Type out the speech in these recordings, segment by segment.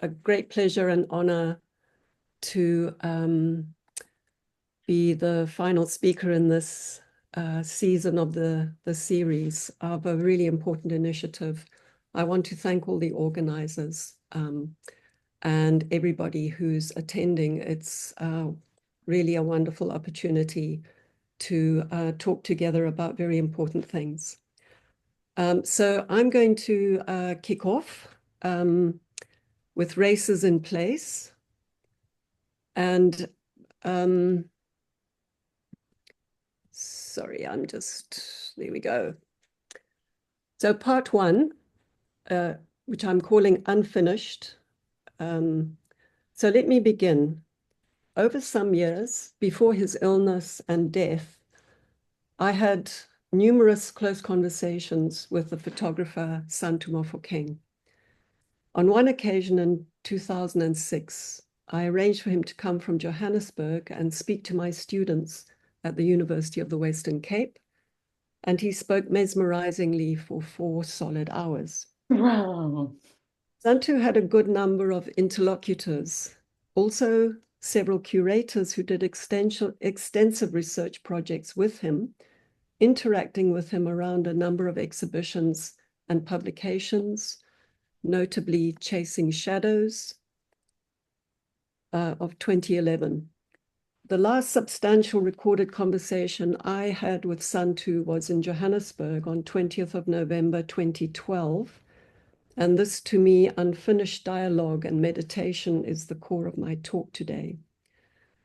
a great pleasure and honor to be the final speaker in this season of the series of a really important initiative. I want to thank all the organizers and everybody who's attending. It's really a wonderful opportunity to talk together about very important things. So I'm going to kick off with races in place. And sorry, there we go. So part one, which I'm calling unfinished. So let me begin. Over some years, before his illness and death, I had numerous close conversations with the photographer Santu Mofokeng. On one occasion in 2006, I arranged for him to come from Johannesburg and speak to my students at the University of the Western Cape, and he spoke mesmerizingly for 4 solid hours. Wow. Santu had a good number of interlocutors, also several curators who did extensive research projects with him, interacting with him around a number of exhibitions and publications, notably Chasing Shadows of 2011. The last substantial recorded conversation I had with Santu was in Johannesburg on 20th of November 2012. And this, to me, unfinished dialogue and meditation is the core of my talk today.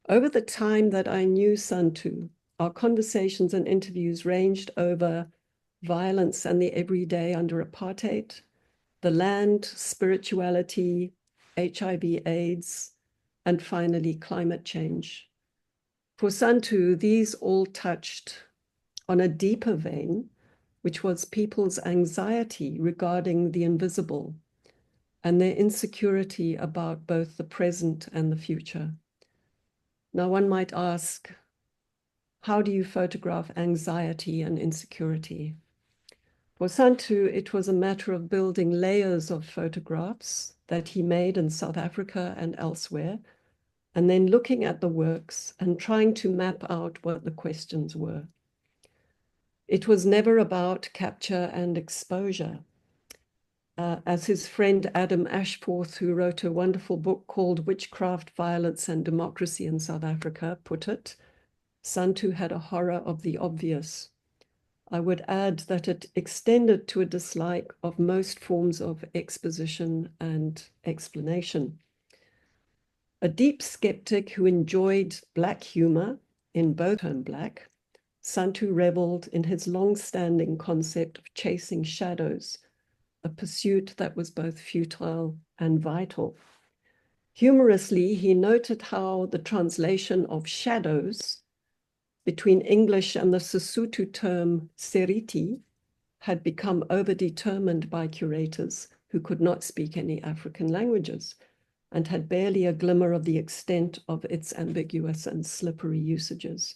Over the time that I knew Santu, our conversations and interviews ranged over violence and the everyday under apartheid, the land, spirituality, HIV/AIDS, and finally climate change. For Santu, these all touched on a deeper vein, which was people's anxiety regarding the invisible and their insecurity about both the present and the future. Now, one might ask, how do you photograph anxiety and insecurity? For Santu, it was a matter of building layers of photographs that he made in South Africa and elsewhere, and then looking at the works and trying to map out what the questions were. It was never about capture and exposure. As his friend Adam Ashforth, who wrote a wonderful book called Witchcraft, Violence and Democracy in South Africa, put it, Santu had a horror of the obvious. I would add that it extended to a dislike of most forms of exposition and explanation. A deep skeptic who enjoyed Black humor in both Home Black, Santu reveled in his long-standing concept of chasing shadows, a pursuit that was both futile and vital. Humorously, he noted how the translation of shadows between English and the Sesotho term seriti had become overdetermined by curators who could not speak any African languages and had barely a glimmer of the extent of its ambiguous and slippery usages.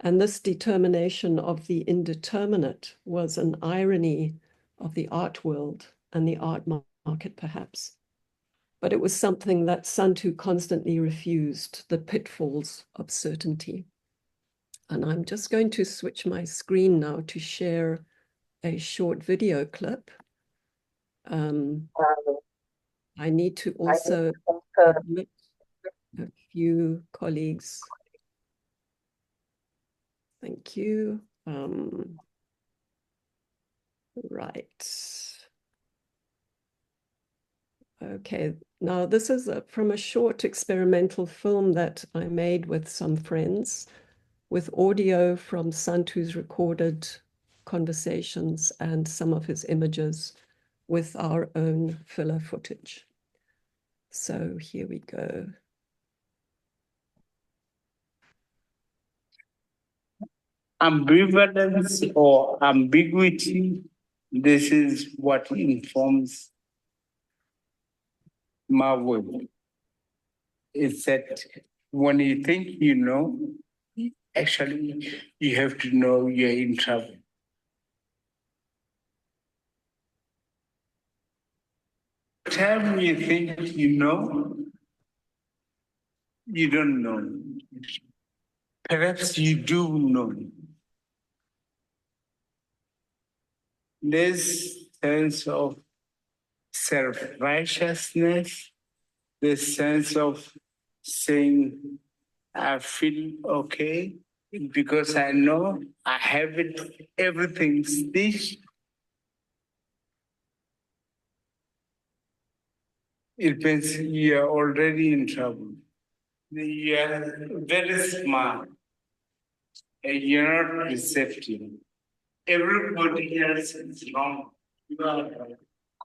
And this determination of the indeterminate was an irony of the art world and the art market, perhaps. But it was something that Santu constantly refused, the pitfalls of certainty. And I'm just going to switch my screen now to share a short video clip. I need to also admit a few colleagues. Thank you. Right. Okay, now this is from a short experimental film that I made with some friends, with audio from Santu's recorded conversations and some of his images with our own filler footage. So here we go. Ambivalence or ambiguity, this is what informs my work. It's that when you think you know, actually you have to know you're in trouble. time you think you know, you don't know. Perhaps you do know. This sense of self-righteousness, this sense of saying, I feel okay because I know I have it, everything stitched. It means you are already in trouble. You are very smart and you're not receptive. Everybody else is wrong. You are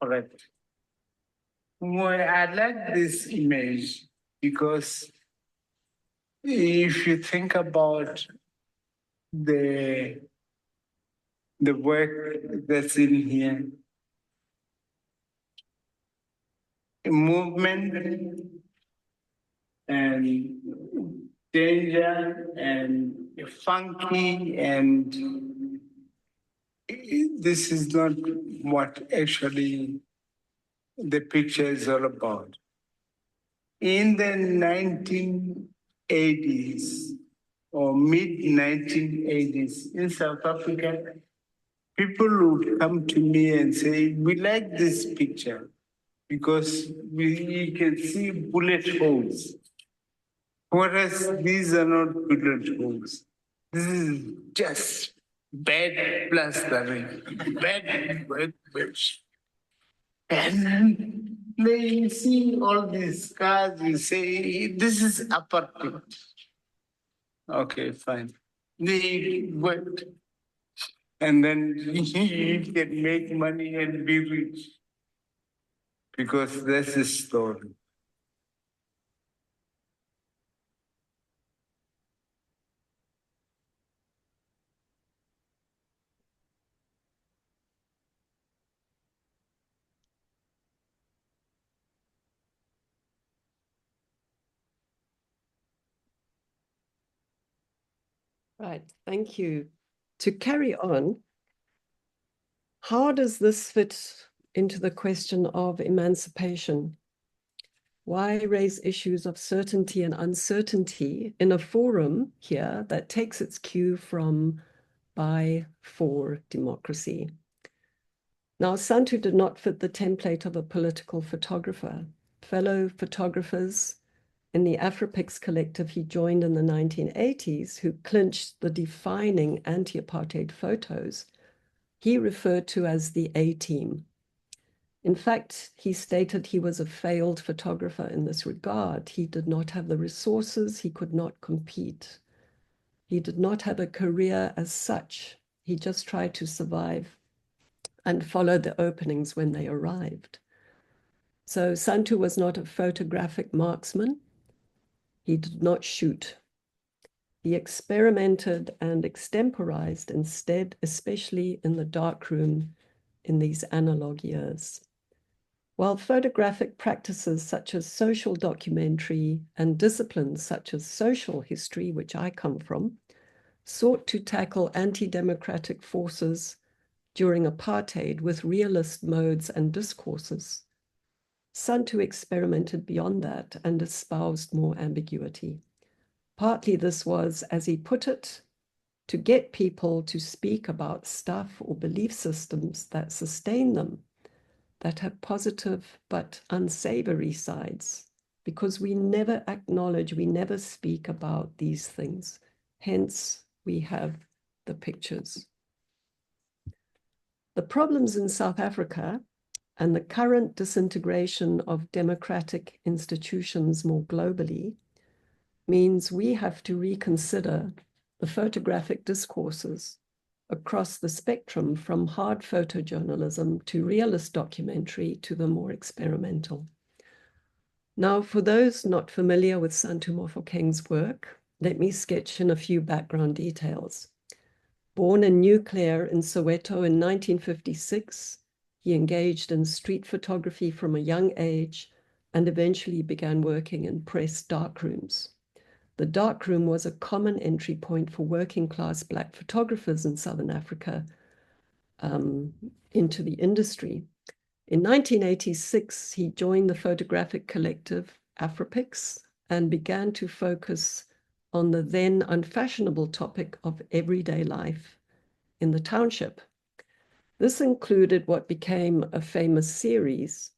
correct. Well, I like this image because if you think about the work that's in here, movement and danger and funky, and this is not what actually the picture is all about. In the 1980s or mid-1980s in South Africa, people would come to me and say, we like this picture because you can see bullet holes. Whereas these are not bullet holes. This is just bad plastering, bad workbench. And they see all these scars, you say, this is apartheid. Okay, fine. They worked. And then you can make money and be rich. Because that's the story. Right, thank you. To carry on, how does this fit into the question of emancipation? Why raise issues of certainty and uncertainty in a forum here that takes its cue from by, for democracy? Now, Santu did not fit the template of a political photographer. Fellow photographers in the Afropix collective he joined in the 1980s, who clinched the defining anti-apartheid photos, he referred to as the A-team. In fact, he stated he was a failed photographer in this regard. He did not have the resources, he could not compete. He did not have a career as such. He just tried to survive and follow the openings when they arrived. So Santu was not a photographic marksman. He did not shoot. He experimented and extemporized instead, especially in the darkroom in these analog years. While photographic practices such as social documentary and disciplines such as social history, which I come from, sought to tackle anti-democratic forces during apartheid with realist modes and discourses, Santu experimented beyond that and espoused more ambiguity. Partly this was, as he put it, to get people to speak about stuff or belief systems that sustain them, that have positive but unsavory sides, because we never acknowledge, we never speak about these things. Hence, we have the pictures. The problems in South Africa and the current disintegration of democratic institutions more globally means we have to reconsider the photographic discourses across the spectrum, from hard photojournalism to realist documentary to the more experimental. Now, for those not familiar with Santu Mofokeng's work, let me sketch in a few background details. Born in New Clare in Soweto in 1956, he engaged in street photography from a young age and eventually began working in press darkrooms. The darkroom was a common entry point for working class Black photographers in Southern Africa into the industry. In 1986, he joined the photographic collective Afropix and began to focus on the then unfashionable topic of everyday life in the township. This included what became a famous series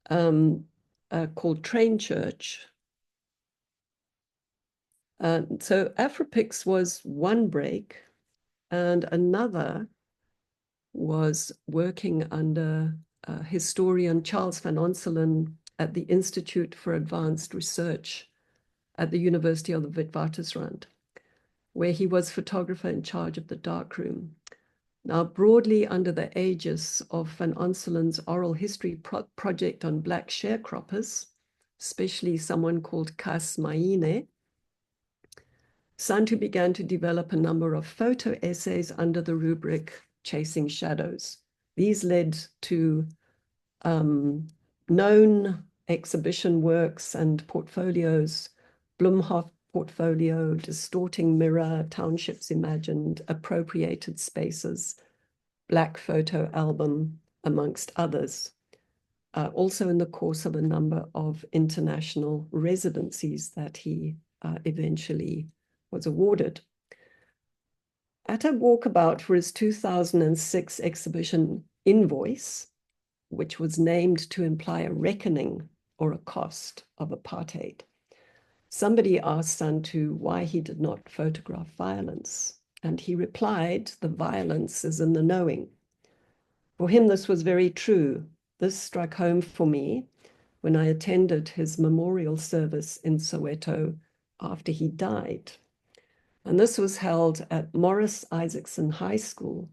called Train Church. So Afropix was one break, and another was working under historian Charles van Onselen at the Institute for Advanced Research at the University of the Witwatersrand, where he was photographer in charge of the darkroom. Now, broadly under the aegis of Van Onselen's oral history project on Black sharecroppers, especially someone called Kas Maine, Santu began to develop a number of photo essays under the rubric Chasing Shadows. These led to known exhibition works and portfolios, Blumhoff portfolio, Distorting Mirror, Townships Imagined, Appropriated Spaces, Black Photo Album, amongst others. Also in the course of a number of international residencies that he eventually was awarded. At a walkabout for his 2006 exhibition Invoice, which was named to imply a reckoning or a cost of apartheid, somebody asked Santu why he did not photograph violence, and he replied, "The violence is in the knowing." For him, this was very true. This struck home for me when I attended his memorial service in Soweto after he died. And this was held at Morris Isaacson High School,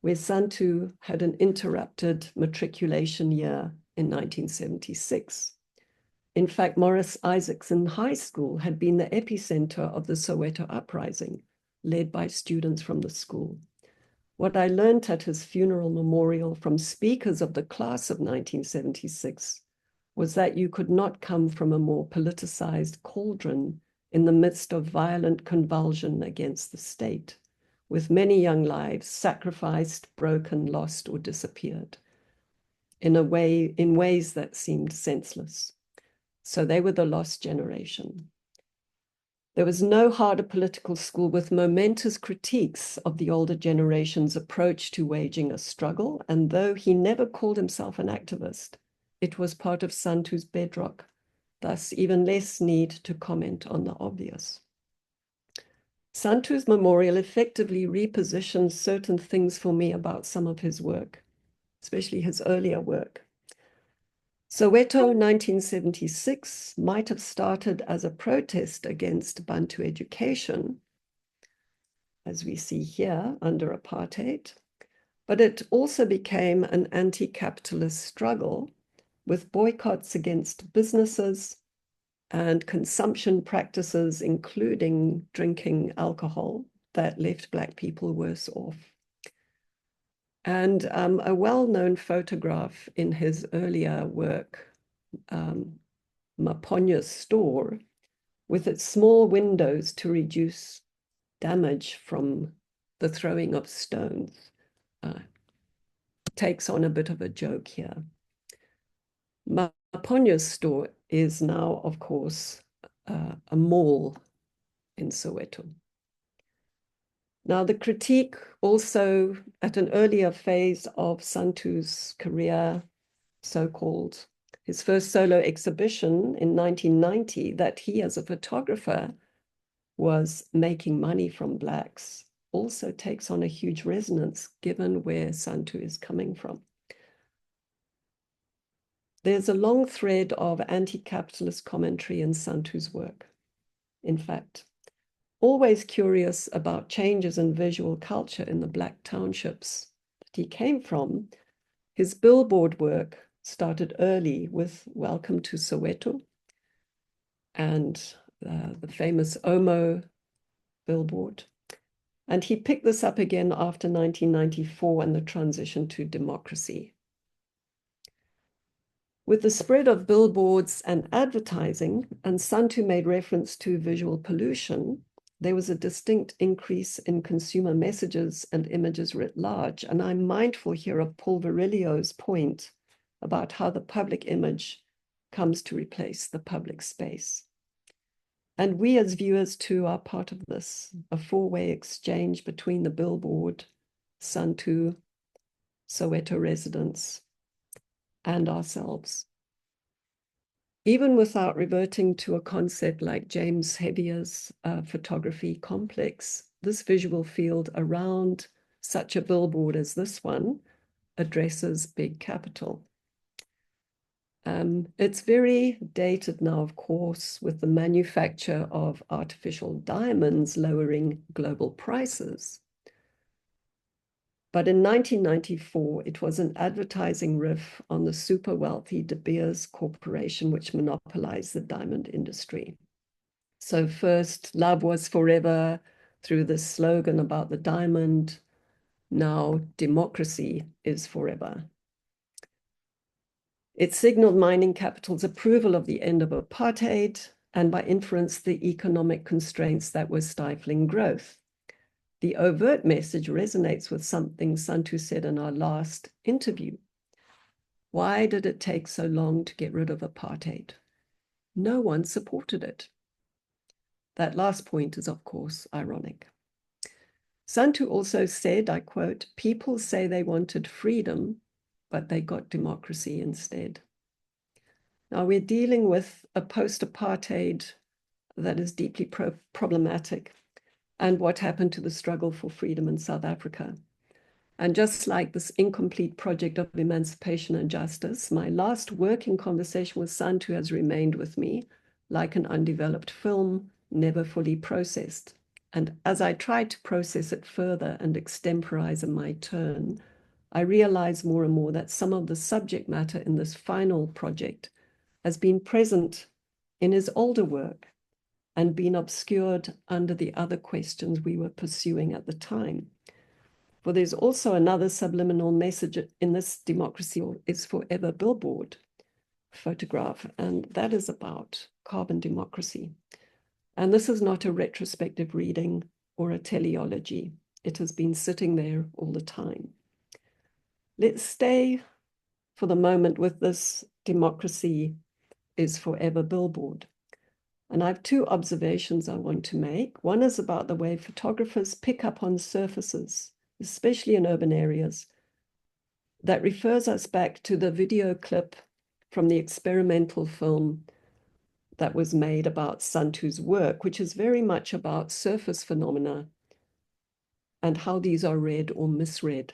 where Santu had an interrupted matriculation year in 1976. In fact, Morris Isaacson High School had been the epicenter of the Soweto uprising, led by students from the school. What I learned at his funeral memorial from speakers of the class of 1976 was that you could not come from a more politicized cauldron in the midst of violent convulsion against the state, with many young lives sacrificed, broken, lost, or disappeared in ways that seemed senseless. So they were the lost generation. There was no harder political school with momentous critiques of the older generation's approach to waging a struggle, and though he never called himself an activist, it was part of Santu's bedrock, thus even less need to comment on the obvious. Santu's memorial effectively repositions certain things for me about some of his work, especially his earlier work. Soweto 1976 might have started as a protest against Bantu education, as we see here under apartheid, but it also became an anti-capitalist struggle with boycotts against businesses and consumption practices, including drinking alcohol, that left Black people worse off. And a well-known photograph in his earlier work, Maponya's store, with its small windows to reduce damage from the throwing of stones, takes on a bit of a joke here. Maponya's store is now, of course, a mall in Soweto. Now, the critique also at an earlier phase of Santu's career, so-called, his first solo exhibition in 1990, that he as a photographer was making money from Blacks, also takes on a huge resonance given where Santu is coming from. There's a long thread of anti-capitalist commentary in Santu's work. In fact, always curious about changes in visual culture in the Black townships that he came from, his billboard work started early with Welcome to Soweto and the famous Omo billboard. And he picked this up again after 1994 and the transition to democracy. With the spread of billboards and advertising, and Santu made reference to visual pollution, there was a distinct increase in consumer messages and images writ large. And I'm mindful here of Paul Virilio's point about how the public image comes to replace the public space. And we as viewers too are part of this, a four-way exchange between the billboard, Santu, Soweto residents, and ourselves. Even without reverting to a concept like James Hebbier's photography complex, this visual field around such a billboard as this one addresses big capital. It's very dated now, of course, with the manufacture of artificial diamonds lowering global prices. But in 1994, it was an advertising riff on the super wealthy De Beers Corporation, which monopolized the diamond industry. So first, love was forever through this slogan about the diamond. Now, democracy is forever. It signaled mining capital's approval of the end of apartheid and by inference, the economic constraints that were stifling growth. The overt message resonates with something Santu said in our last interview. Why did it take so long to get rid of apartheid? No one supported it. That last point is, of course, ironic. Santu also said, I quote, "People say they wanted freedom, but they got democracy instead." Now we're dealing with a post-apartheid that is deeply problematic, and what happened to the struggle for freedom in South Africa. And just like this incomplete project of emancipation and justice, my last working conversation with Santu has remained with me like an undeveloped film, never fully processed. And as I tried to process it further and extemporize in my turn, I realized more and more that some of the subject matter in this final project has been present in his older work and been obscured under the other questions we were pursuing at the time. For there's also another subliminal message in this Democracy is Forever billboard photograph, and that is about carbon democracy. And this is not a retrospective reading or a teleology. It has been sitting there all the time. Let's stay for the moment with this Democracy is Forever billboard. And I have two observations I want to make. One is about the way photographers pick up on surfaces, especially in urban areas, that refers us back to the video clip from the experimental film that was made about Santu's work, which is very much about surface phenomena and how these are read or misread.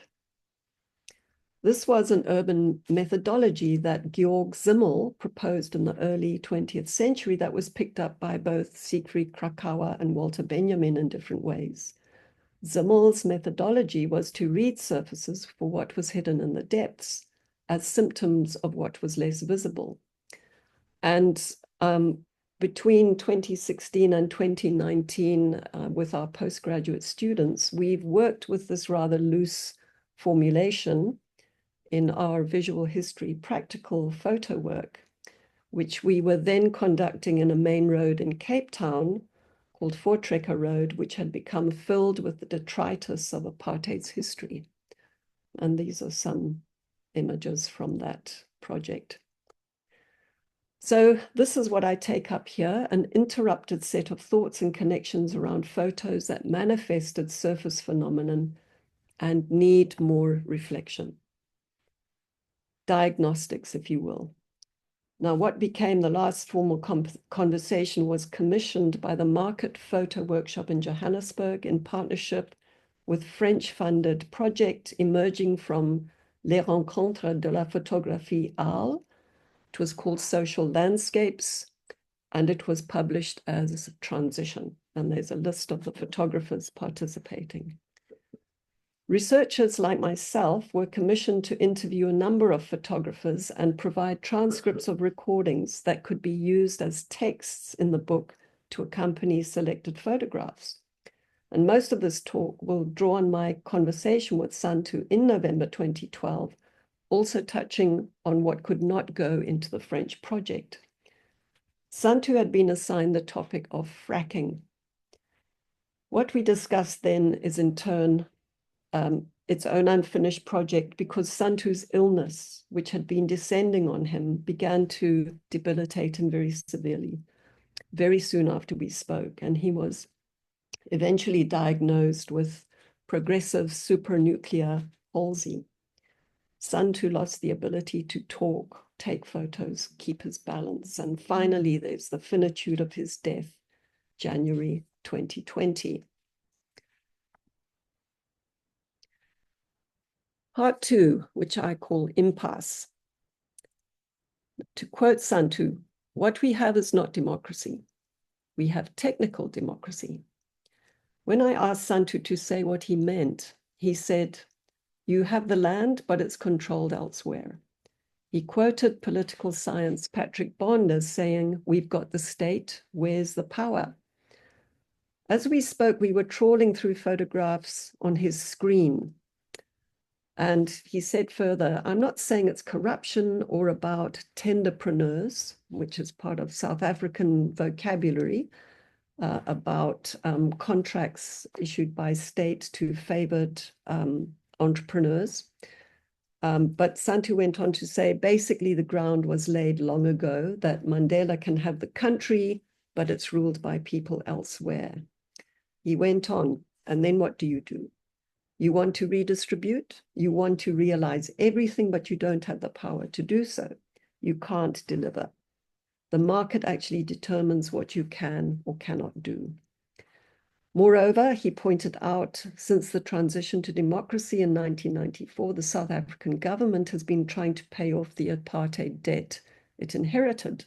This was an urban methodology that Georg Simmel proposed in the early 20th century that was picked up by both Siegfried Kracauer and Walter Benjamin in different ways. Simmel's methodology was to read surfaces for what was hidden in the depths as symptoms of what was less visible. And between 2016 and 2019, with our postgraduate students, we've worked with this rather loose formulation in our visual history practical photo work, which we were then conducting in a main road in Cape Town called Voortrekker Road, which had become filled with the detritus of apartheid's history. And these are some images from that project. So this is what I take up here, an interrupted set of thoughts and connections around photos that manifested surface phenomenon and need more reflection. Diagnostics, if you will. Now, what became the last formal conversation was commissioned by the Market Photo Workshop in Johannesburg in partnership with French-funded project emerging from Les Rencontres de la Photographie Arles. It was called Social Landscapes, and it was published as Transition. And there's a list of the photographers participating. Researchers like myself were commissioned to interview a number of photographers and provide transcripts of recordings that could be used as texts in the book to accompany selected photographs. And most of this talk will draw on my conversation with Santu in November 2012, also touching on what could not go into the French project. Santu had been assigned the topic of fracking. What we discussed then is in turn its own unfinished project, because Santu's illness, which had been descending on him, began to debilitate him very severely, very soon after we spoke. And he was eventually diagnosed with progressive supranuclear palsy. Santu lost the ability to talk, take photos, keep his balance. And finally, there's the finitude of his death, January 2020. Part 2, which I call impasse. To quote Santu, what we have is not democracy. We have technical democracy. When I asked Santu to say what he meant, he said, you have the land, but it's controlled elsewhere. He quoted political science Patrick Bond as saying, we've got the state, where's the power? As we spoke, we were trawling through photographs on his screen. And he said further, I'm not saying it's corruption or about tenderpreneurs, which is part of South African vocabulary, about contracts issued by state to favored entrepreneurs. But Santu went on to say, basically, the ground was laid long ago that Mandela can have the country, but it's ruled by people elsewhere. He went on, and then what do? You want to redistribute? You want to realize everything, but you don't have the power to do so. You can't deliver. The market actually determines what you can or cannot do. Moreover, he pointed out, since the transition to democracy in 1994, the South African government has been trying to pay off the apartheid debt it inherited.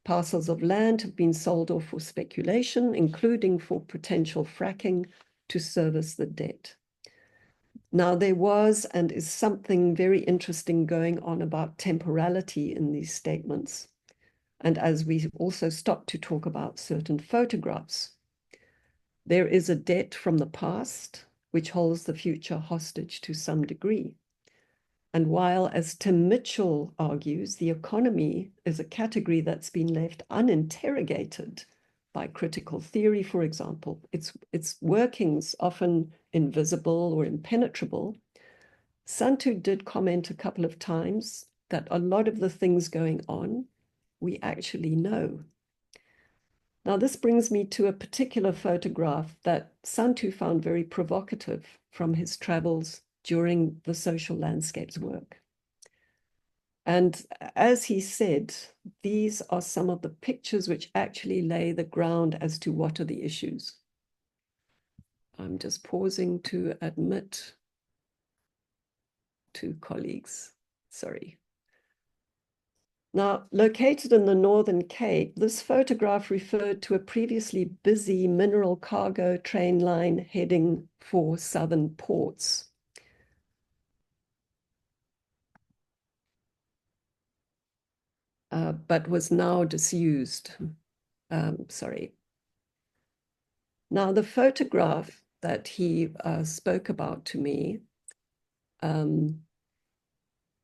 Parcels of land have been sold off for speculation, including for potential fracking to service the debt. Now, there was and is something very interesting going on about temporality in these statements. And as we also stopped to talk about certain photographs, there is a debt from the past which holds the future hostage to some degree. And while, as Tim Mitchell argues, the economy is a category that's been left uninterrogated by critical theory, for example, its workings often invisible or impenetrable, Santu did comment a couple of times that a lot of the things going on, we actually know. Now, this brings me to a particular photograph that Santu found very provocative from his travels during the social landscapes work. And as he said, these are some of the pictures which actually lay the ground as to what are the issues. I'm just pausing to admit to colleagues, sorry. Now, located in the Northern Cape, this photograph referred to a previously busy mineral cargo train line heading for southern ports. But was now disused. Sorry. Now, the photograph that he spoke about to me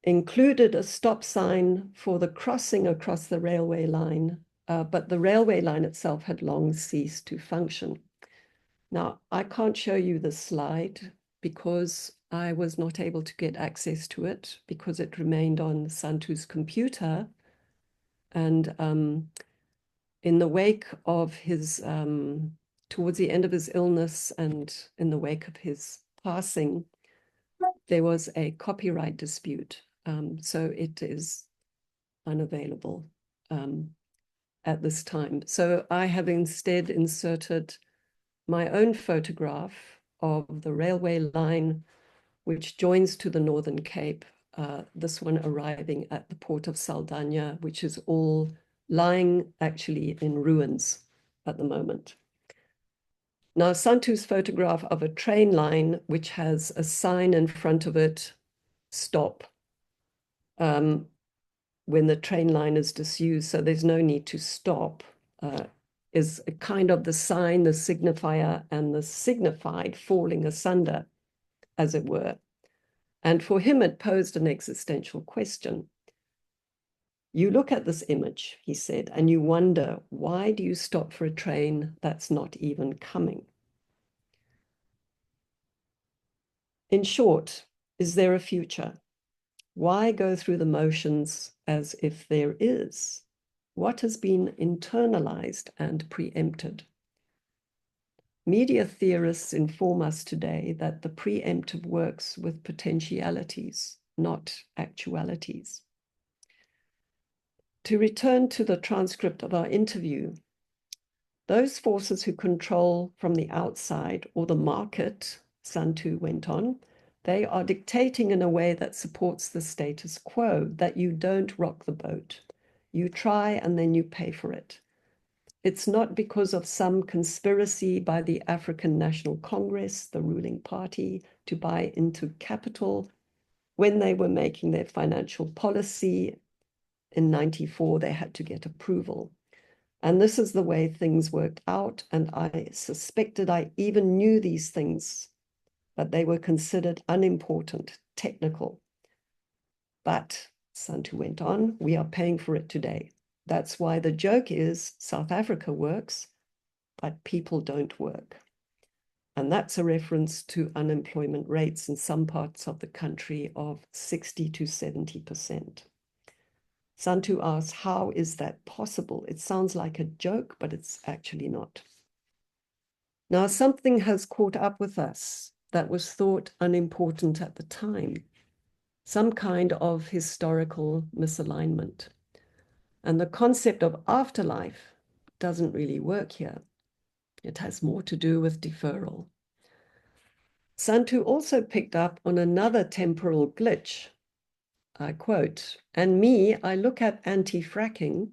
included a stop sign for the crossing across the railway line, but the railway line itself had long ceased to function. Now, I can't show you the slide because I was not able to get access to it because it remained on Santu's computer. And in the wake of his, towards the end of his illness and in the wake of his passing, there was a copyright dispute. So it is unavailable at this time. So I have instead inserted my own photograph of the railway line which joins to the Northern Cape, this one arriving at the port of Saldanha, which is all lying actually in ruins at the moment. Now, Santu's photograph of a train line, which has a sign in front of it, stop, when the train line is disused, so there's no need to stop, is a kind of the sign, the signifier, and the signified falling asunder, as it were. And for him, it posed an existential question. You look at this image, he said, and you wonder, why do you stop for a train that's not even coming? In short, is there a future? Why go through the motions as if there is? What has been internalized and preempted? Media theorists inform us today that the preemptive works with potentialities, not actualities. To return to the transcript of our interview, those forces who control from the outside or the market, Santu went on, they are dictating in a way that supports the status quo, that you don't rock the boat. You try and then you pay for it. It's not because of some conspiracy by the African National Congress, the ruling party, to buy into capital. When they were making their financial policy in 94, they had to get approval. And this is the way things worked out. And I suspected I even knew these things, but they were considered unimportant, technical. But Santu went on, we are paying for it today. That's why the joke is South Africa works, but people don't work. And that's a reference to unemployment rates in some parts of the country of 60 to 70%. Santu asks, how is that possible? It sounds like a joke, but it's actually not. Now, something has caught up with us that was thought unimportant at the time, some kind of historical misalignment. And the concept of afterlife doesn't really work here. It has more to do with deferral. Santu also picked up on another temporal glitch. I quote, and me, I look at anti-fracking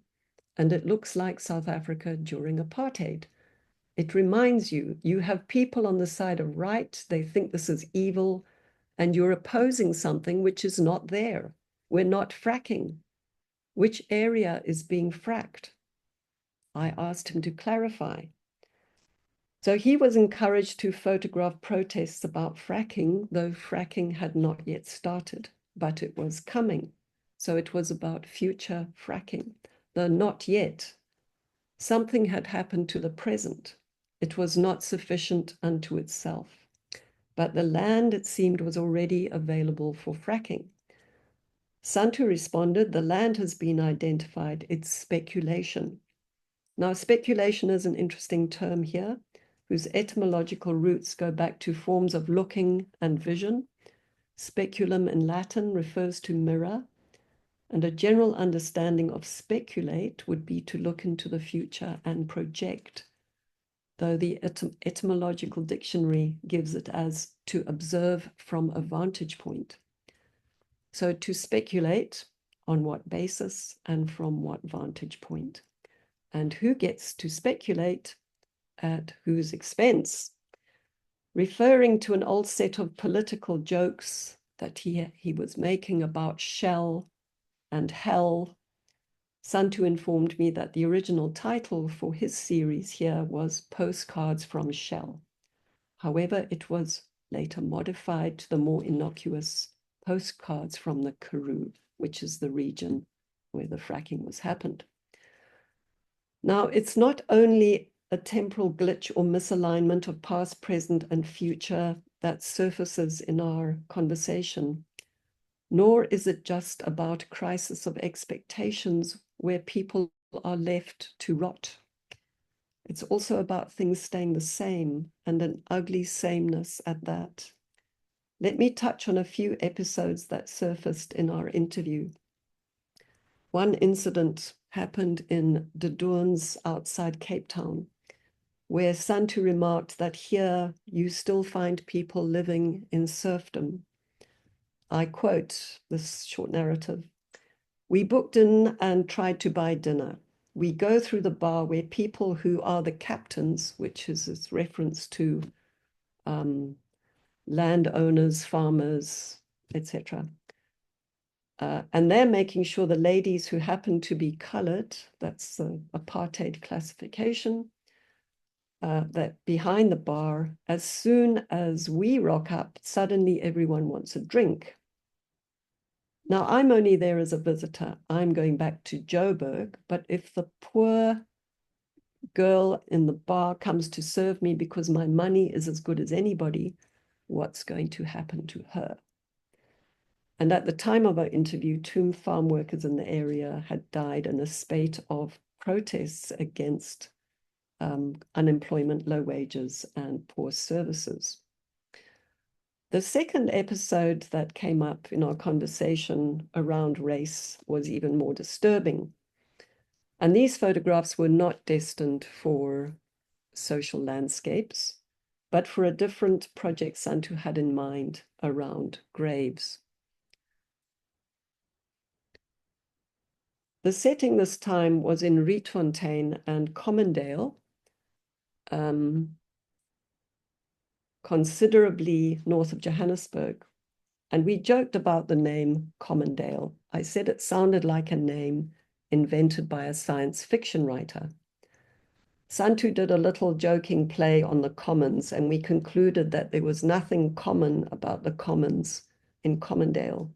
and it looks like South Africa during apartheid. It reminds you, you have people on the side of right, they think this is evil, and you're opposing something which is not there. We're not fracking. Which area is being fracked? I asked him to clarify. So he was encouraged to photograph protests about fracking, though fracking had not yet started, but it was coming. So it was about future fracking, though not yet. Something had happened to the present. It was not sufficient unto itself. But the land, it seemed, was already available for fracking. Santu responded, the land has been identified, it's speculation. Now, speculation is an interesting term here, whose etymological roots go back to forms of looking and vision. Speculum in Latin refers to mirror, and a general understanding of speculate would be to look into the future and project, though the etymological dictionary gives it as to observe from a vantage point. So to speculate, on what basis and from what vantage point? And who gets to speculate at whose expense? Referring to an old set of political jokes that he was making about Shell and hell, Santu informed me that the original title for his series here was Postcards from Shell. However, it was later modified to the more innocuous Postcards from the Karoo, which is the region where the fracking was happened. Now, it's not only a temporal glitch or misalignment of past, present, and future that surfaces in our conversation, nor is it just about a crisis of expectations where people are left to rot. It's also about things staying the same, and an ugly sameness at that. Let me touch on a few episodes that surfaced in our interview. One incident happened in De Doorns outside Cape Town, where Santu remarked that here you still find people living in serfdom. I quote this short narrative. We booked in and tried to buy dinner. We go through the bar where people who are the captains, which is its reference to landowners, farmers, etc. And they're making sure the ladies who happen to be colored, that's the apartheid classification, that behind the bar, as soon as we rock up, suddenly everyone wants a drink. Now, I'm only there as a visitor. I'm going back to Joburg, but if the poor girl in the bar comes to serve me because my money is as good as anybody, what's going to happen to her. And at the time of our interview, 2 farm workers in the area had died in a spate of protests against unemployment, low wages, and poor services. The second episode that came up in our conversation around race was even more disturbing. And these photographs were not destined for social landscapes, but for a different project Santu had in mind around graves. The setting this time was in Rietfontein and Commondale, considerably north of Johannesburg. And we joked about the name Commondale. I said it sounded like a name invented by a science fiction writer. Santu did a little joking play on the commons, and we concluded that there was nothing common about the commons in Commondale.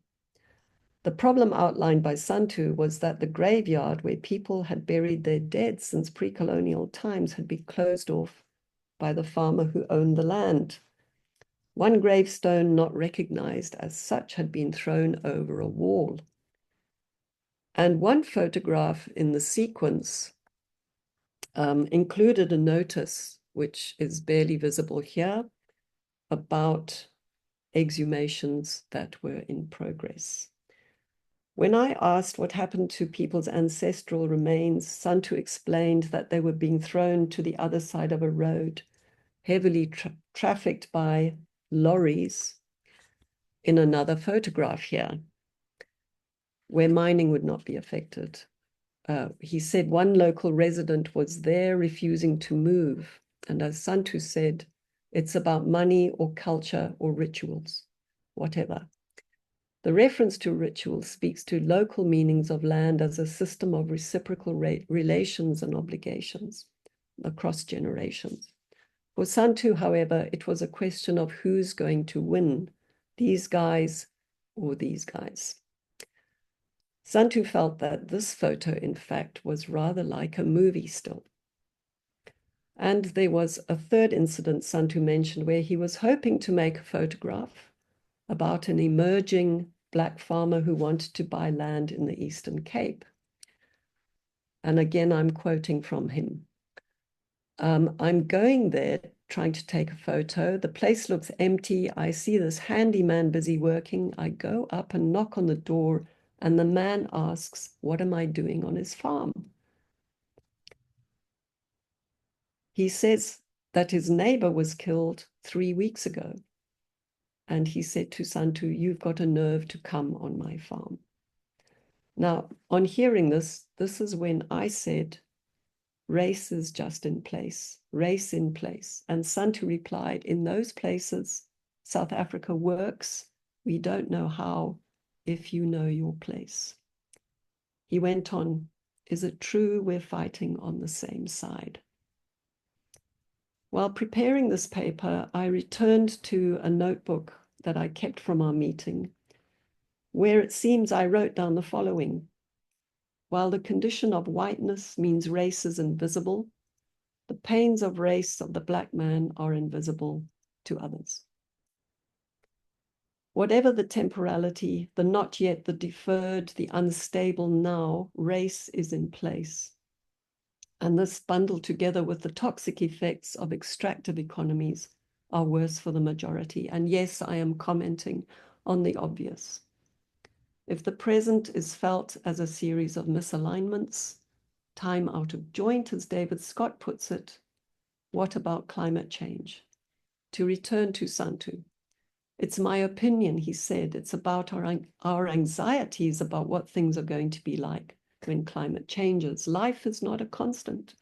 The problem outlined by Santu was that the graveyard where people had buried their dead since pre-colonial times had been closed off by the farmer who owned the land. One gravestone not recognized as such had been thrown over a wall. And one photograph in the sequence included a notice, which is barely visible here, about exhumations that were in progress. When I asked what happened to people's ancestral remains, Santu explained that they were being thrown to the other side of a road, heavily trafficked by lorries, in another photograph here, where mining would not be affected. He said one local resident was there refusing to move. And as Santu said, it's about money or culture or rituals, whatever. The reference to ritual speaks to local meanings of land as a system of reciprocal relations and obligations across generations. For Santu, however, it was a question of who's going to win, these guys or these guys. Santu felt that this photo, in fact, was rather like a movie still. And there was a third incident Santu mentioned where he was hoping to make a photograph about an emerging Black farmer who wanted to buy land in the Eastern Cape. And again, I'm quoting from him. I'm going there trying to take a photo. The place looks empty. I see this handyman busy working. I go up and knock on the door, and the man asks, what am I doing on his farm? He says that his neighbor was killed 3 weeks ago. And he said to Santu, you've got a nerve to come on my farm. Now, on hearing this, this is when I said, race is just in place, race in place. And Santu replied, in those places, South Africa works. We don't know how, if you know your place. He went on, is it true we're fighting on the same side? While preparing this paper, I returned to a notebook that I kept from our meeting, where it seems I wrote down the following. While the condition of whiteness means race is invisible, the pains of race of the Black man are invisible to others. Whatever the temporality, the not yet, the deferred, the unstable now, race is in place. And this bundled together with the toxic effects of extractive economies are worse for the majority. And yes, I am commenting on the obvious. If the present is felt as a series of misalignments, time out of joint, as David Scott puts it, what about climate change? To return to Santu, it's my opinion, he said, it's about our anxieties about what things are going to be like when climate changes. Life is not a constant.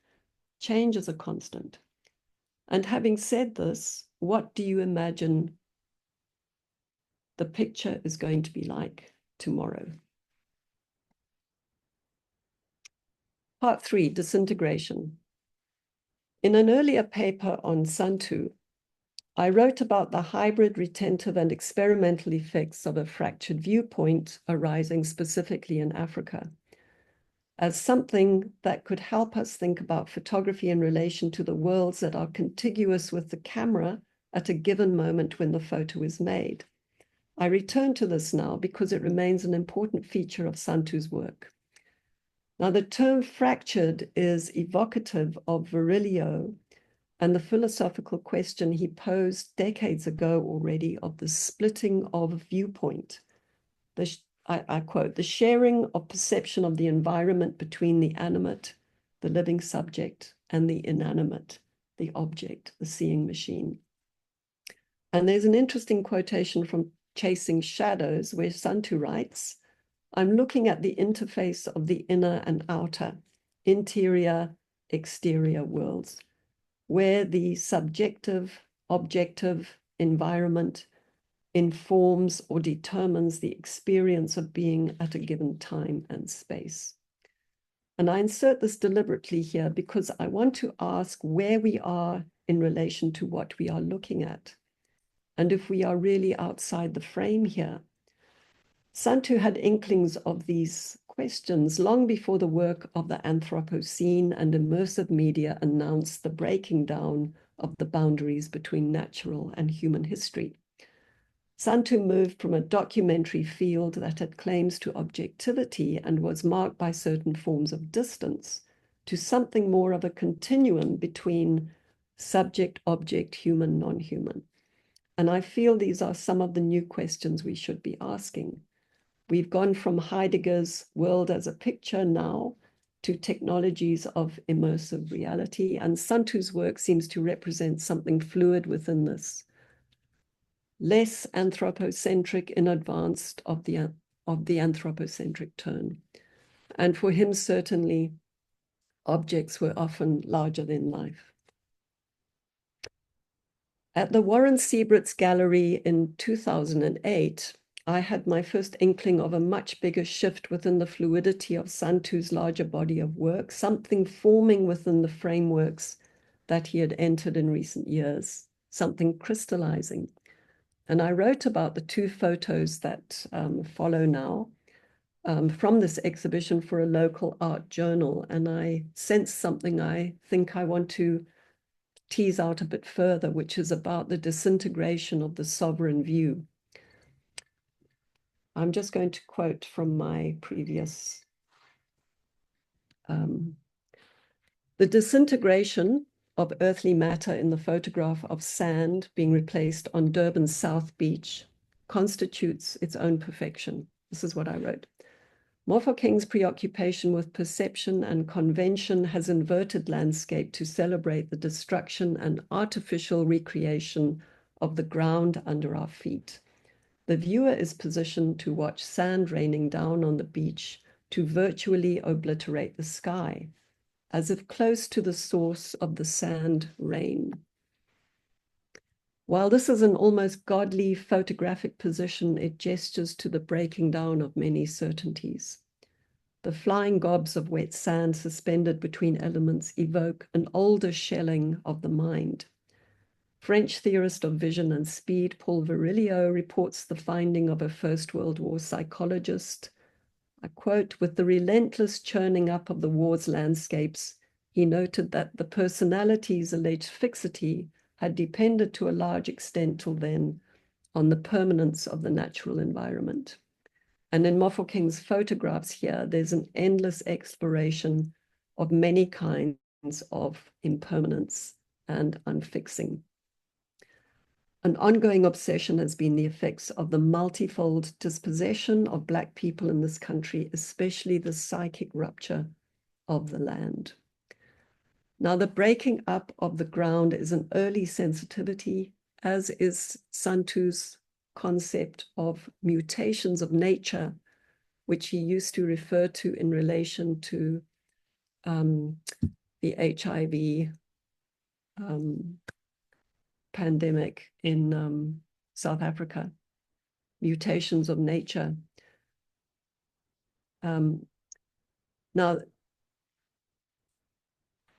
Change is a constant. And having said this, what do you imagine the picture is going to be like tomorrow? Part 3, disintegration. In an earlier paper on Santu, I wrote about the hybrid, retentive, and experimental effects of a fractured viewpoint arising specifically in Africa as something that could help us think about photography in relation to the worlds that are contiguous with the camera at a given moment when the photo is made. I return to this now because it remains an important feature of Santu's work. Now, the term fractured is evocative of Virilio and the philosophical question he posed decades ago already of the splitting of viewpoint. I quote, the sharing of perception of the environment between the animate, the living subject, and the inanimate, the object, the seeing machine. And there's an interesting quotation from Chasing Shadows where Santu writes, I'm looking at the interface of the inner and outer, interior, exterior worlds, where the subjective, objective environment informs or determines the experience of being at a given time and space. And I insert this deliberately here because I want to ask where we are in relation to what we are looking at, and if we are really outside the frame here. Santu had inklings of these questions long before the work of the Anthropocene and immersive media announced the breaking down of the boundaries between natural and human history. Santu moved from a documentary field that had claims to objectivity and was marked by certain forms of distance to something more of a continuum between subject, object, human, non-human. And I feel these are some of the new questions we should be asking. We've gone from Heidegger's world as a picture now to technologies of immersive reality, and Santu's work seems to represent something fluid within this, less anthropocentric in advance of the anthropocentric turn. And for him, certainly, objects were often larger than life. At the Warren Siebert's Gallery in 2008, I had my first inkling of a much bigger shift within the fluidity of Santu's larger body of work, something forming within the frameworks that he had entered in recent years, something crystallizing. And I wrote about the two photos that follow now from this exhibition for a local art journal. And I sense something I think I want to tease out a bit further, which is about the disintegration of the sovereign view. I'm just going to quote from my previous. The disintegration of earthly matter in the photograph of sand being replaced on Durban's South Beach constitutes its own perfection. This is what I wrote. Mofokeng's preoccupation with perception and convention has inverted landscape to celebrate the destruction and artificial recreation of the ground under our feet. The viewer is positioned to watch sand raining down on the beach to virtually obliterate the sky, as if close to the source of the sand rain. While this is an almost godly photographic position, it gestures to the breaking down of many certainties. The flying gobs of wet sand suspended between elements evoke an older shelling of the mind. French theorist of vision and speed, Paul Virilio, reports the finding of a First World War psychologist. I quote, with the relentless churning up of the war's landscapes, he noted that the personality's alleged fixity had depended to a large extent till then on the permanence of the natural environment. And in Mofokeng's photographs here, there's an endless exploration of many kinds of impermanence and unfixing. An ongoing obsession has been the effects of the multifold dispossession of Black people in this country, especially the psychic rupture of the land. Now, the breaking up of the ground is an early sensitivity, as is Santu's concept of mutations of nature, which he used to refer to in relation to the HIV pandemic in South Africa, mutations of nature. Now,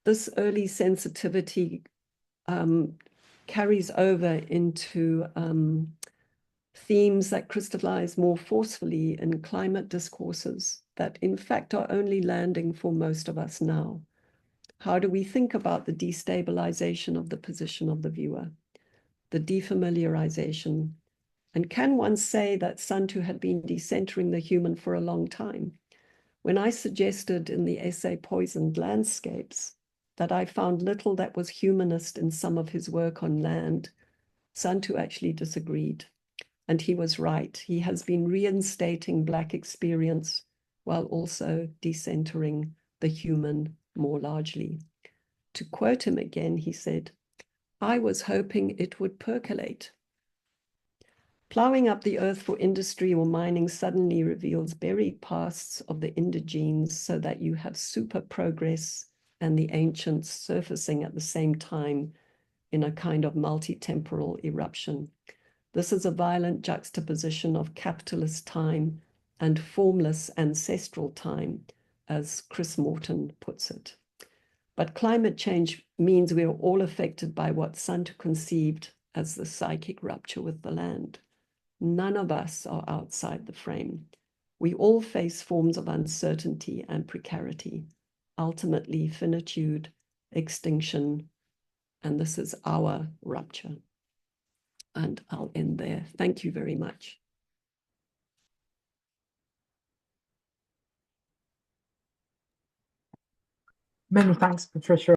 this early sensitivity carries over into themes that crystallize more forcefully in climate discourses that in fact are only landing for most of us now. How do we think about the destabilization of the position of the viewer? the defamiliarization. And can one say that Santu had been decentering the human for a long time? When I suggested in the essay Poisoned Landscapes that I found little that was humanist in some of his work on land, Santu actually disagreed. And he was right. He has been reinstating Black experience while also decentering the human more largely. To quote him again, he said, "I was hoping it would percolate. Plowing up the earth for industry or mining suddenly reveals buried pasts of the indigenes so that you have super progress and the ancients surfacing at the same time in a kind of multi-temporal eruption. This is a violent juxtaposition of capitalist time and formless ancestral time, as Chris Morton puts it. But climate change means we are all affected by what Santu conceived as the psychic rupture with the land. None of us are outside the frame. We all face forms of uncertainty and precarity, ultimately finitude, extinction, and this is our rupture." And I'll end there. Thank you very much. Many thanks, Patricia.